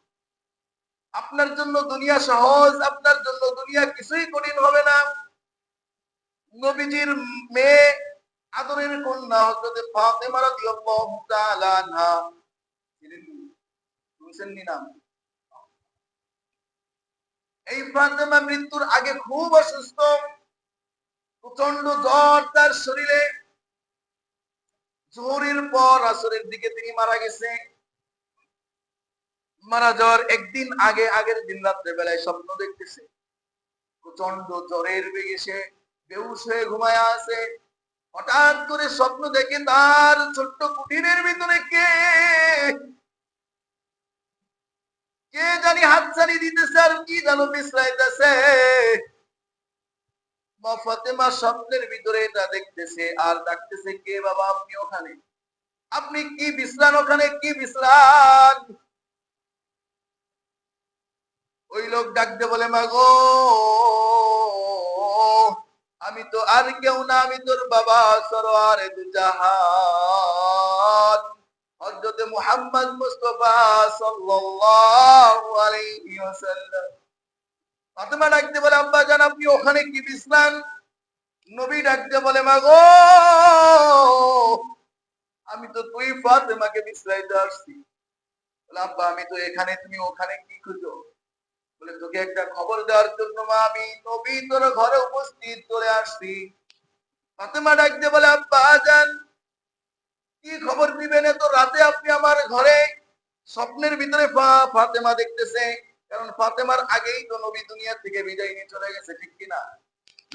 আপনার জন্য দুনিয়া সহজ, আপনার জন্য দুনিয়া কিছুই কঠিন হবে না। নবীজির মেয়ে আদরের কন্যা হযরত ফাতেমা রাদিয়াল্লাহু তাআলা আনহা, শুনছেন নি নাম? এই ফাতেমা মৃত্যুর আগে খুব অসুস্থ, প্রচন্ড জ্বর তার শরীরে। জোহরের পর আসরের দিকে তিনি মারা গেছে। মারা যাওয়ার একদিন আগে, আগের দিন রাত্রে বেলায় স্বপ্ন দেখতেছে প্রচন্ড জ্বরের বেগে সে বেহুশ হয়ে ঘুমায়া আছে। হঠাৎ করে স্বপ্ন দেখে তার ছোট্ট কুটিরের ভিতরে কে কে জানি হাতছানি দিতেছে আর কি জানো বিশ্রাইতেছে। মা ফাতেমা স্বপ্নের ভিতরে এটা দেখতেছে আর ডাকতেছে, কে বাবা আপনি ওখানে? আপনি কি বিশ্রান ওখানে, কি বিশ্রান? ওই লোক ডাকতে বলে, মা গো আমি তো আর কেউ না, আমি তোর বাবা সরওয়ারে দু জাহান হযরত মুহাম্মদ মুস্তাফা সাল্লাল্লাহু আলাইহি ওয়াসাল্লাম। ফাতেমা ডাকতে বলে, আব্বা জান আপনি ওখানে কি বিশ্রান? নবী ডাকতে বলে, মা গো আমি তো তুই ফাতেমাকে বিশ্রাইতে আসছি। বলে, আব্বা আমি তো এখানে, তুমি ওখানে কি খুঁজো? বলে, তোকে একটা খবর দেওয়ার জন্য মা আমি নবী তোর ঘরে উপস্থিত করে আসছি। ফাতেমা ডাকতে বলে, আব্বা জান কি খবর দিবেন এত রাতে আপনি আমার ঘরে? স্বপ্নের ভিতরে ফাতেমা দেখতেছে, কারণ ফাতেমার আগেই তো নবী দুনিয়া থেকে বিদায় নিয়ে চলে গেছে, ঠিক কিনা?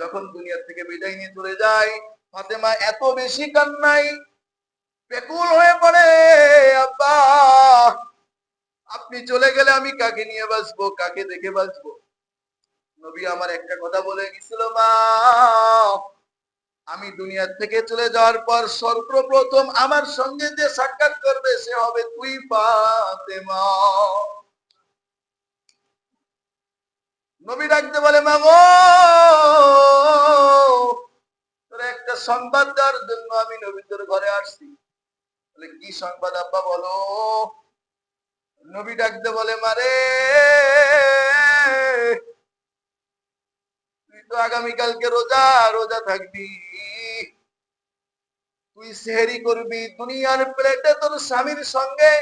যখন দুনিয়া থেকে বিদায় নিয়ে চলে যায় ফাতেমা এত বেশি কান্নায় ব্যাকুল হয়ে পড়ে, আব্বা আপনি চলে গেলে আমি কাকে নিয়ে বাঁচবো, কাকে দেখে বাঁচবো? নবী আমার একটা কথা বলে গেছিল, মা আমি দুনিয়া থেকে চলে যাওয়ার পর সর্বপ্রথম আমার সঙ্গে যে সাক্ষাৎ করবে সে হবে তুই ফাতেমা। নবী ডাকতে বলে, মা গো তোর একটা সংবাদ দেওয়ার জন্য আমি নবী তোর ঘরে আসছি। বলে, কি সংবাদ আব্বা বলো? নবী ডাকতে বলে, মারে তুই তো আগামীকালকে রোজা রোজা থাকবি, তুই সেহরি করবি দুনিয়ার প্লেটে তোর স্বামীর সঙ্গে,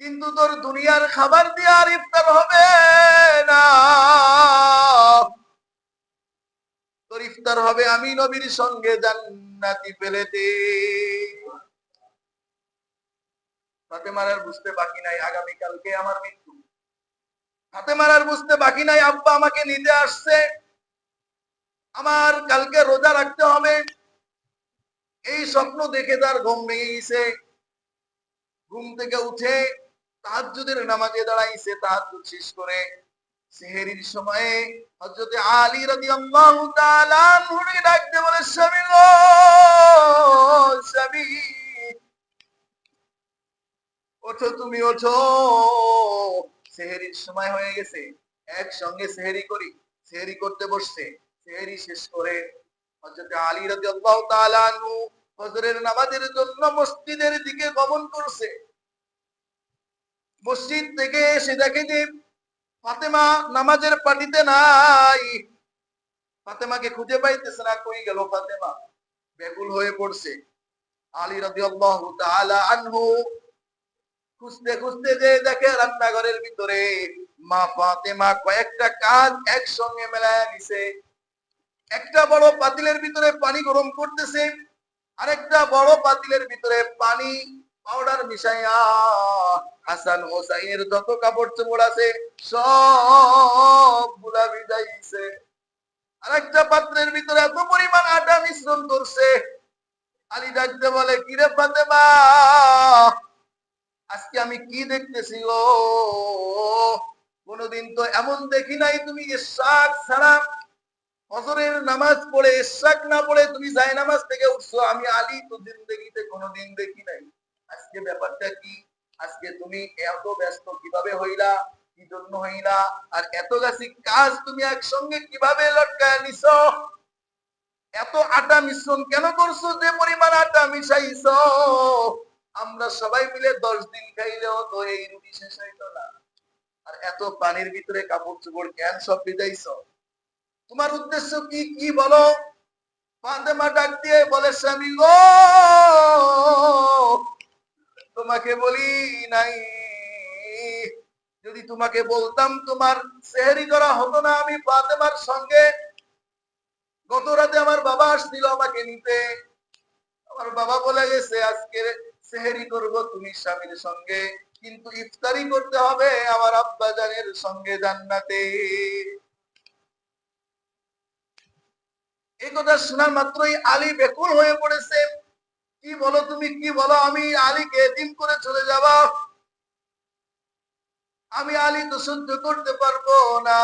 কিন্তু তোর দুনিয়ার খাবার দিয়ে আর ইফতার হবে না। তোর ইফতার হবে আমি নবীর সঙ্গে জান্নাতি প্লেটে। ফাতেমার আর বুঝতে বাকি নাই আগামীকালকে আমার মৃত্যু। ফাতেমার আর বুঝতে বাকি নাই আব্বা আমাকে নিতে আসছে, আমার কালকে রোজা রাখতে হবে। এই স্বপ্ন দেখে তার ঘুম ভেঙে গেছে। ঘুম থেকে উঠে তাহাজ্জুদের নামাজে দাঁড়াইছে। তাহাজ্জুদ শেষ করে সেহরির সময়ে হযরত আলী রাদিয়াল্লাহু তাআলা আনহুকে ডাকতে বলে, স্বামী গো স্বামী ওঠো, তুমি ওঠো, সেহরির সময় হয়ে গেছে, একসঙ্গে সেহরি করি। সেহরি করতে বসছে। সেহরি শেষ করে হযরত আলী রাদিয়াল্লাহু তাআলা আনহু ফজরের নামাজের জন্য মসজিদের দিকে গমন করছে। মসজিদ থেকে এসে দেখে যে ফাতেমা নামাজের পাটিতে নাই। ফাতেমাকে খুঁজে পাইতেছে না, কই গেল ফাতেমা? ব্যাকুল হয়ে পড়ছে। আলী রাদিয়াল্লাহু তাআলা আনহু খুঁজতে খুঁজতে যে দেখে রান্নাঘরের ভিতরে মা ফাতেমা কয়েকটা কাজ একসঙ্গে মেলায় নিছে। একটা বড় পাতিলের ভিতরে পানি গরম করতেছে, আরেকটা বড় পাতিলের ভিতরে পানি পাউডার মিশাইয়া হাসান হোসাইনের যত কাপড় চোপড় আছে সব গুলা ভিজাইছে। আরেকটা পাত্রের ভিতরে এত পরিমাণ আটা মিশ্রণ করছে। আলী ডাকতে বলে, কিরে ফাতেমা, আজকে আমি কি দেখতেছি গো? কোনদিন তো এমন দেখি নাই, তুমি ইশরাক ছাড়া ফজরের নামাজ পড়ে ইশরাক না পড়ে তুমি জায়নামাজ থেকে উঠছো। আমি আলী তো জিন্দেগিতে কোনদিন দেখি নাই। আজকে ব্যাপারটা কি? আজকে তুমি এত ব্যস্ত কিভাবে হইলা? কি জন্য হইলা? আর এত গাছি কাজ তুমি একসঙ্গে কিভাবে লটকায় নিছো? এত আটা মিশ্রণ কেন করছো? যে পরিমাণ আটা মিশাইছো আমরা সবাই মিলে 10 দিন খাইলেও তো এই রুটি শেষ হইতো না। আর এত পানির ভিতরে কাপড় চোপড় কেন সব ভিজাইছো? তোমার উদ্দেশ্য কি, কি বলো? ফাতেমা ডাক দিয়ে বলে, স্বামী গো, তোমাকে বলি নাই। যদি তোমাকে বলতাম তোমার সেহরি করা হতো না। আমি ফাতেমার সঙ্গে গত রাতে আমার বাবা আসছিল আমাকে নিতে। আমার বাবা বলে গেছে আজকে সেহরি করব তুমি স্বামীর সঙ্গে, কিন্তু ইফতারি করতে হবে আমার আব্বা জানের সঙ্গে জান্নাতে। এই কথা শোনার মাত্রই আলী বেকুল হয়ে পড়েছে। কি বলো তুমি, কি বলো? আমি আলীকে এতিম করে চলে যাব? আমি আলী তো সহ্য করতে পারবো না।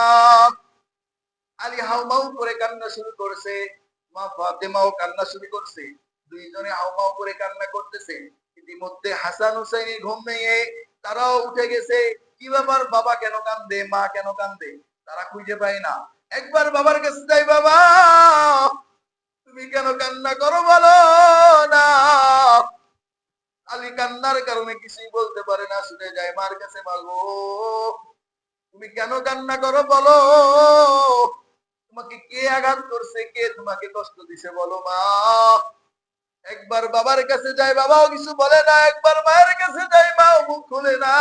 আলী হাউমাউ করে কান্না শুরু করছে। মা ফাতেমাও কান্না শুরু করছে। দুইজনে হাউমাউ করে কান্না করতেছে। ইতিমধ্যে হাসান হুসাইনের ঘুম ভেঙে তারাও উঠে গেছে। কি ব্যাপার, বাবা কেন কান্দে, মা কেন কান্দে? তারা খুঁজে পায় না। একবার বাবার কাছে যাই, বাবা তুমি কেন কান্না করো বলো না। আলী কান্নার কারণে কিছুই বলতে পারে না, শুনে যায় মার কাছে। মা গো, তুমি কেন কান্না করো বলো? তোমাকে কে আঘাত করছে, কে তোমাকে কষ্ট দিছে বলো মা। একবার বাবার কাছে যায়, বাবাও কিছু বলে না। একবার মায়ের কাছে যায়, মাও মুখ খুলে না।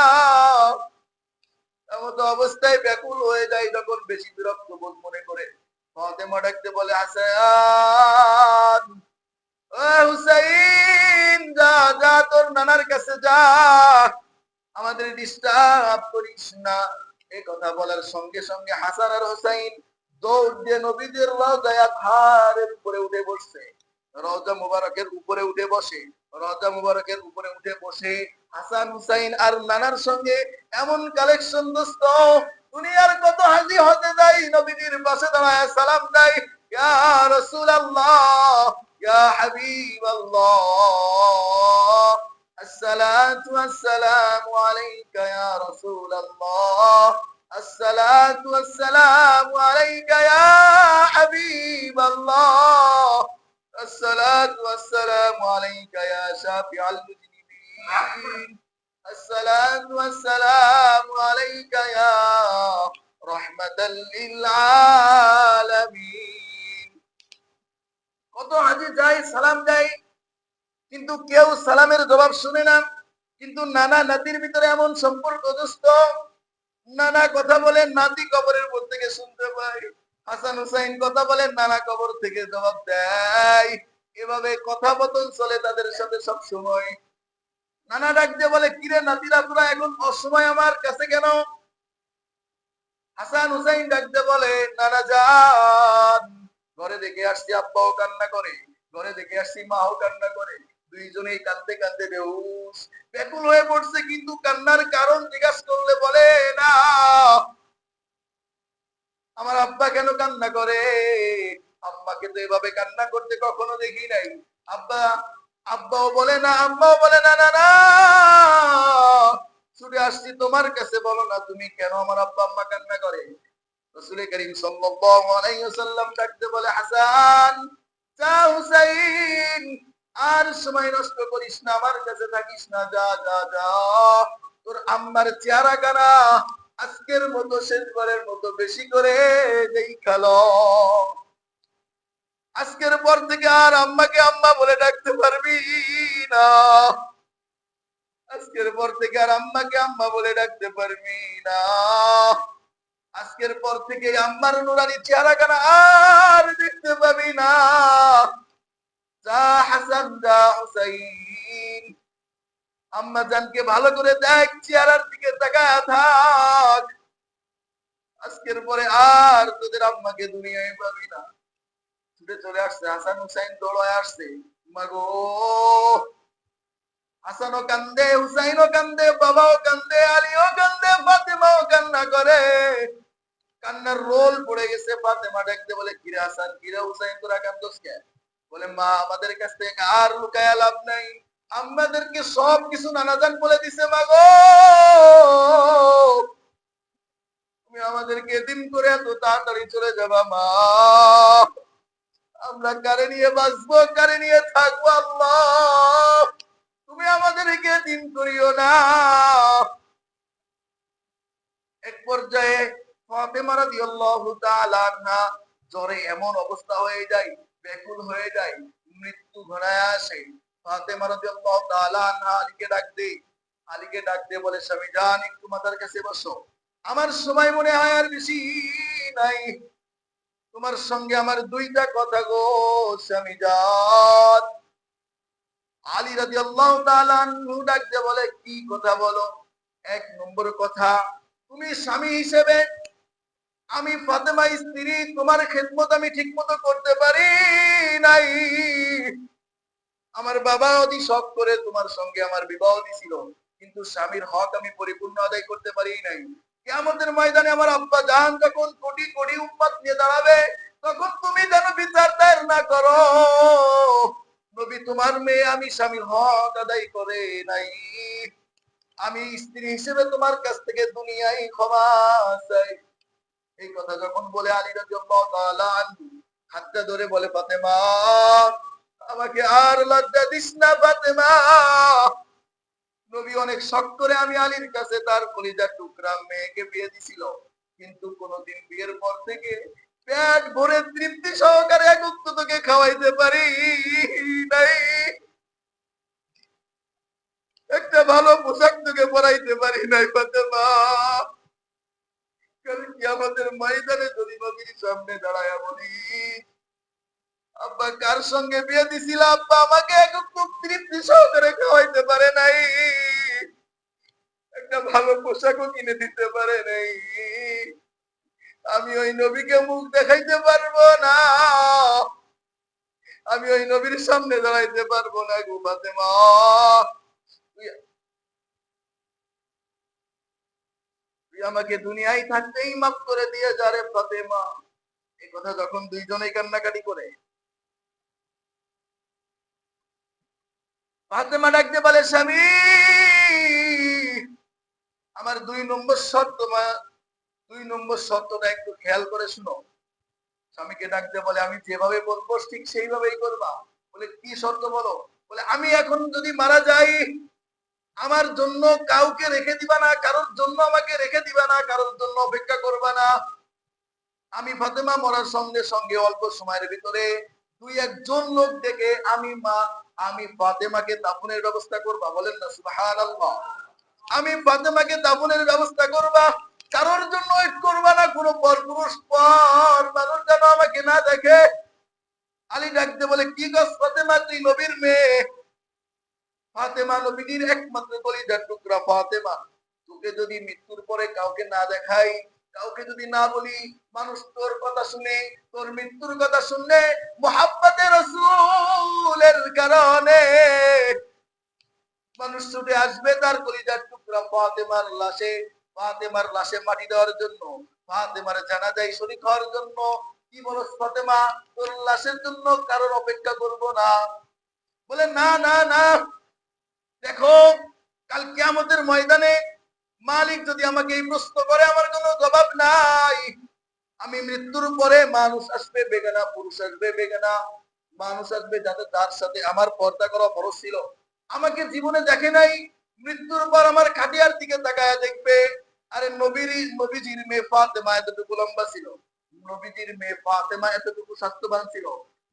এমতো অবস্থায় ব্যাকুল হয়ে যায় যখন বেশি বিরক্ত বোধ মনে করে ফাতেমা ডাকতে বলে, হাসান, ও হুসাইন, যা যা তোর নানার কাছে যা, আমাদের ডিস্টার্ব করিস না। এই কথা বলার সঙ্গে সঙ্গে হাসান আর হুসাইন দৌড় দিয়ে নবীদের রওজায় আতহারের উপরে উঠে বসছে। রওজা মুবারকের উপরে উঠে বসে। রওজা মুবারকের উপরে উঠে বসে হাসান হুসাইন আর নানার সঙ্গে এমন কালেকশন দোস্ত, দুনিয়ার কত হাজি হতে যাই নবীজির পাশে দাঁড়ায় সালাম দেয়, ইয়া রাসূলুল্লাহ, ইয়া হাবিবাল্লাহ, আসসালাতু ওয়াসসালামু আলাইকা ইয়া রাসূলুল্লাহ, আসসালাতু ওয়াসসালামু আলাইকা ইয়া হাবিবাল্লাহ, আসসালাতু ওয়াসসালামু আলাইকা ইয়া শাফিআল মুজনিবিন, আসসালাতু ওয়াসসালামু আলাইকা ইয়া রাহমাতাল লিল আলামিন। কত হাজি যায় সালাম দেয়, কিন্তু কেউ সালামের জবাব শুনে না। কিন্তু নানা নাতির ভিতরে এমন সম্পর্ক দোস্ত, নানা কথা বলে নাতি কবরের উপর থেকে শুনতে পায়। হাসান হুসাইন কথা বলে, নানা কবর থেকে জবাব দেয়। এভাবে কথাবদল চলে তাদের সাথে সব সময়। নানা ডাক দিয়ে বলে, কিরে নাতিরা, তোরা এখন অসময় আমার কাছে কেন? হাসান হুসাইন ডাক দিয়ে বলে, নানা যান, ঘরে দেখে আসছি আব্বাও কান্না করে, ঘরে দেখে আসছি মাও কান্না করে। দুইজনেই কাঁদতে কাঁদতে বেহুশ ব্যাকুল হয়ে পড়ছে, কিন্তু কান্নার কারণ জিজ্ঞাসা করলে বলে না। আমার আব্বা কেন কান্না করে? আম্মাকে তো এভাবে কান্না করতে কখনো দেখি নাই। আব্বা, আব্বাও বলে না, আম্মাও বলে না। না না, ছুটে আসছি তোমার কাছে, বলো না তুমি কেন আমার আব্বা আম্মা কান্না করে? রাসূল করিম সাল্লাল্লাহু আলাইহি ওয়াসাল্লাম ডাকতে বলে, হাসান, যা হুসাইন, আর সময় নষ্ট করিস না, আমার কাছে থাকিস না, যা যা যা। তোর আম্মার চেহারা কানা আজকের মতো শেষবারের মতো বেশি করে দেখালো। আজকের পর থেকে আর আম্মাকে আম্মা বলে ডাকতে পারবি না। আজকের পর থেকে আর আম্মাকে আম্মা বলে ডাকতে পারবি না। আজকের পর থেকে আম্মার নুরানি চেহারা কানা আর দেখতে পাবি না। যা হাসান, যা হুসাইন, আম্মা জানকে ভালো করে দেখ, চেহারার দিকে তাকায় থাক। আজকের পরে আর তোদের আম্মাকে দুনিয়ায় পাবি না। ছুটে চলে আসছে হাসান হুসাইন, দৌড়ায় আসছে। মাগো, হাসানও কান্দে, হুসাইনও কান্দে, বাবাও কান্দে, আলীও কান্দে, ফাতেমাও কান্না করে। কান্নার রোল পড়ে গেছে। ফাতেমা ডাকতে বলে, কিরে হাসান, কিরে হুসাইন, তোরা কান্দোস কেন? বলে, মা, আমাদের কাছ থেকে আর লুকায়া লাভ নাই, আমাদেরকে সব কিছু নানাজান বলে দিছে। মাগো, তুমি আমাদেরকে এতিম করে এত তাড়াতাড়ি চলে যাবা মা, আমরা কারে নিয়ে বাঁচবো, কারে নিয়ে থাকবো? আল্লাহ, তুমি আমাদেরকে এতিম করিও না। এক পর্যায়ে ফাতেমা রাদিয়াল্লাহু তাআলা আনহা জ্বরে এমন অবস্থা হয়ে যায়, ব্যাকুল হয়ে যায়, মৃত্যু ঘনায় আসে। ফাতেমা রাদিয়াল্লাহু তাআলা আনহা আলীকে ডাক দিয়ে বলে, স্বামী জান, একটু মাথার কাছে বসো, আমার সময় মনে হয় আর বেশি নাই, তোমার সঙ্গে আমার দুইটা কথা গো স্বামী জান। আলী রাদিয়াল্লাহু তাআলা আনহু ডাক দিয়ে বলে, কি কথা বলো? এক নম্বর কথা, তুমি স্বামী হিসেবে আমি ফাতেমা স্ত্রী, তোমার খেদমত আমি ঠিক মতো করতে পারি নাই। আমার বাবা অতি শখ করে তোমার সঙ্গে আমার বিবাহ দিছিল, কিন্তু স্বামীর হক আমি পরিপূর্ণ আদায় করতে পারি নাই। কিয়ামতের ময়দানে আমার আব্বা জান যখন কোটি কোটি উম্মত নিয়ে দাঁড়াবে, তখন তুমি যেন বিচার দায়ের না করো, নবী তোমার মেয়ে আমি স্বামীর হক আদায় করে নাই। আমি স্ত্রী হিসেবে তোমার কাছ থেকে দুনিয়ায় ক্ষমা চাই। এই কথা যখন বলে, আলী রাদিয়াল্লাহু তাআলা আনহু হাতটা ধরে বলে, ফাতেমা, আমাকে আর লজ্জা দিস না ফাতেমা। নবী অনেক শখ করে আমি আলীর কাছে তার কলিজার টুকরা মেয়েকে বিয়ে দিছিল, কিন্তু কোনদিন বিয়ের পর থেকে পেট ভরে তৃপ্তি সহকারে এক উক্ত তোকে খাওয়াইতে পারি নাই, একটা ভালো পোশাক তোকে পরাইতে পারি নাই ফাতেমা। কাল কিয়ামতের ময়দানে যদি নবীর সামনে দাঁড়ায়া বলি, আব্বা কার সঙ্গে বিয়ে দিছিল, আব্বা আমাকে খুব তৃপ্তি সহকারে খাওয়াইতে পারে নাই, একটা ভালো পোশাকও কিনে দিতে পারে নাই, আমি ওই নবীকে মুখ দেখাইতে পারবো না, আমি ওই নবীর সামনে দাঁড়াইতে পারবো না গো ফাতেমা। তুই আমাকে দুনিয়ায় থাকতেই মাফ করে দিয়ে যা রে ফাতেমা। এই কথা যখন দুইজনেই কান্নাকাটি করে, ফাতেমা ডাকতে বলে, স্বামী, আমার 2 নম্বর শর্তটা একটু খেয়াল করে শুনো। স্বামীকে ডাকতে বলে, আমি যেভাবে বলবো ঠিক সেইভাবেই করবা। বলে, কি শর্ত বলো? বলে, আমি এখন যদি মারা যাই, আমার জন্য কাউকে রেখে দিবা না, কারোর জন্য আমাকে রেখে দিবা না, কারোর জন্য অপেক্ষা করবা না। আমি ফাতেমা মরার সঙ্গে সঙ্গে অল্প সময়ের ভিতরে 2-1 জন লোক ডেকে আমি ফাতেমাকে দাফনের ব্যবস্থা করবা। বলেন না সুবহানাল্লাহ। আমি ফাতেমাকে দাফনের ব্যবস্থা করবা, কারোর জন্য ওয়েট করবা না, কোনো পরপুরুষ পর মানুষ যেন আমাকে না দেখে। আলী ডাকতে বলে, কি গো ফাতেমা, তুই নবীর মেয়ে, ফাতেমা নবীর একমাত্র কলিজার টুকরা। ফাতেমা, তোকে যদি মৃত্যুর পরে কাউকে না দেখাই, কাউকে যদি না বলি, মানুষ তোর কথা শুনে, তোর মৃত্যুর কথা শুনলে মুহাব্বতে রাসূলের কারণে মানুষ ছুটে আসবে তার কলিজার টুকরা ফাতেমার লাশে মাটি দেওয়ার জন্য, ফাতেমার জানাজায় শরীক হওয়ার জন্য। কি বলস ফাতেমা, তোর লাশের জন্য কারোর অপেক্ষা করব না? বলে, না না না, দেখো, কাল কিয়ামতের ময়দানে মালিক যদি আমাকে এই প্রশ্ন করে, আমার কোনো জবাব নাই। আমি মৃত্যুর পরে মানুষ আসবে বেগানা, পুরুষ আসবে বেগানা, মানুষ আসবে যাতে তার সাথে আমার পর্দা করা ফরজ ছিল, আমাকে জীবনে দেখে নাই, মৃত্যুর পর আমার খাটিয়ার দিকে তাকায় দেখবে। আরে নবীজির মেয়ে ফাতেমা এতটুকু লম্বা ছিল, নবীজির মেয়ে ফাতেমা এতটুকু স্বাস্থ্যবান ছিল,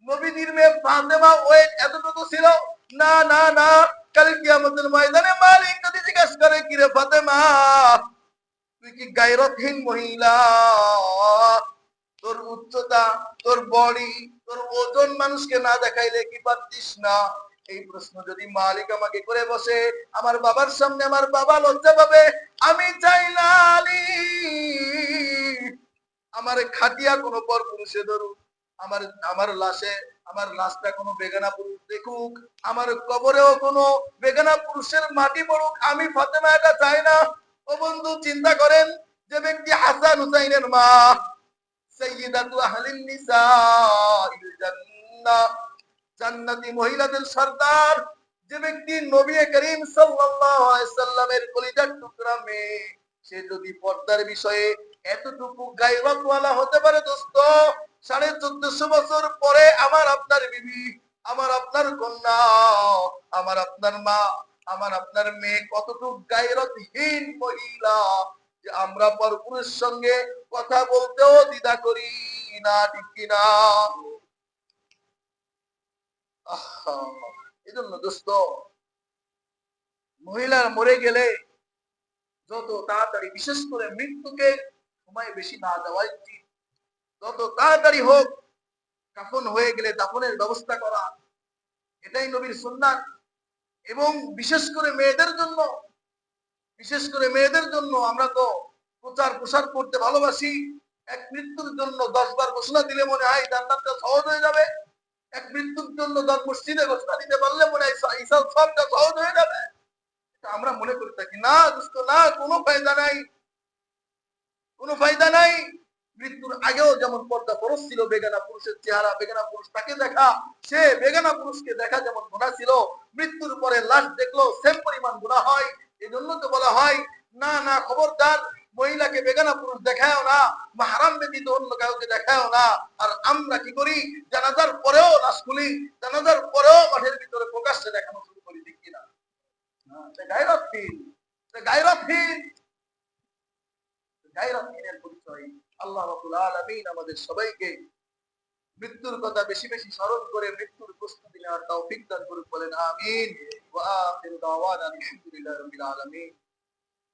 নবীজির মেয়ে ফাতেমা ওয়েট এতটুকু ছিল। না না না, কাল কিয়ামতের ময়দানে মালিক যদি জিজ্ঞাসা করে, কিরে ফাতেমা, তুই কি গায়রতহীন মহিলা? তোর উচ্চতা, তোর বডি, তোর ওজন মানুষকে না দেখাইলে কি পারতিস না? এই প্রশ্ন যদি মালিক আমাকে করে বসে, আমার বাবার সামনে আমার বাবা লজ্জা পাবে। আমি চাই না আলী আমার খাটিয়া কোনো পর পুরুষে ধরুক, আমার আমার লাশে আমার লাশটা কোনো বেগানা পুরুষ দেখুক, আমার কবরেও কোনো বেগানা পুরুষের মাটি পড়ুক। আমি ফাতেমা এটা চাই না। ও বন্ধু চিন্তা করেন, যে ব্যক্তি হাসান হুসাইনের মা, সাইয়্যিদাতু আহলিন নিসাইল জান্নাহ, জান্নাতি মহিলাদের সর্দার, যে ব্যক্তি নবী করিম সাল্লাল্লাহু আলাইহি সাল্লামের কলিজার টুকরা মেয়ে, সে যদি পর্দার বিষয়ে এতটুকু গায়রতওয়ালা হতে পারে দোস্ত, 1450 বছর পরে আমার আপনার বিবি, আমার আপনার কন্যা, আমার আপনার মা, আমার আপনার মেয়ে কতটুকু গায়রতহীন মহিলা, যে আমরা পরপুরুষের সঙ্গে কথা বলতেও দ্বিধা করি না, ঠিক কিনা? এজন্য দোস্ত, মহিলা মরে গেলে যত তাড়াতাড়ি, বিশেষ করে মৃত্যুকে সময় বেশি না দেওয়াই উচিত। যত তাড়াতাড়ি হোক, কাফন হয়ে গেলে দাফনের ব্যবস্থা করা, এটাই নবীর সুন্নাত। এবং বিশেষ করে মেয়েদের জন্য, বিশেষ করে মেয়েদের জন্য আমরা তো প্রচার প্রসার করতে ভালোবাসি। এক মৃত্যুর জন্য 10 বার ঘোষণা দিলে মনে হয় জান্নাতটা সহজ হয়ে যাবে। এক মৃত্যুর জন্য 10 মসজিদে ঘোষণা দিতে পারলে মনে হয় ঈসার সবটা সহজ হয়ে যাবে। আমরা মনে করে থাকি, না দোস্ত না, কোনো ফায়দা নাই, কোনো ফায়দা নাই। মৃত্যুর আগেও যেমন পর্দা ফরজ ছিল, বেগানা পুরুষের চেহারা, বেগানা পুরুষ তাকে দেখা, সে বেগানা পুরুষকে দেখা যেমন গুনাহ ছিল, মৃত্যুর পরে লাশ দেখলো সেম পরিমাণ গুনাহ হয়। এই জন্য তো বলা হয়, না না খবরদার, মহিলাকে বেগানা পুরুষ দেখায়ও না, মাহরাম ব্যতীত অন্য কাউকে দেখায়ও না। আর আমরা কি করি, জানাজার পরেও লাশ খুলি, জানাজার পরেও মাঠের ভিতরে প্রকাশ্যে দেখানো শুরু করি, ঠিক কিনা? গায়রতহীন, গায়রতহীন, গায়রতহীনের পরিচয়। আল্লাহ রাব্বুল আলামিন আমাদের সবাইকে মৃত্যুর কথা বেশি বেশি স্মরণ করে মৃত্যুর প্রস্তুতি নেওয়ার তৌফিক দান করুন, বলেন আমিন। ওয়া আখিরু দাওয়ানা আলহামদুলিল্লাহি রাব্বিল আলামিন।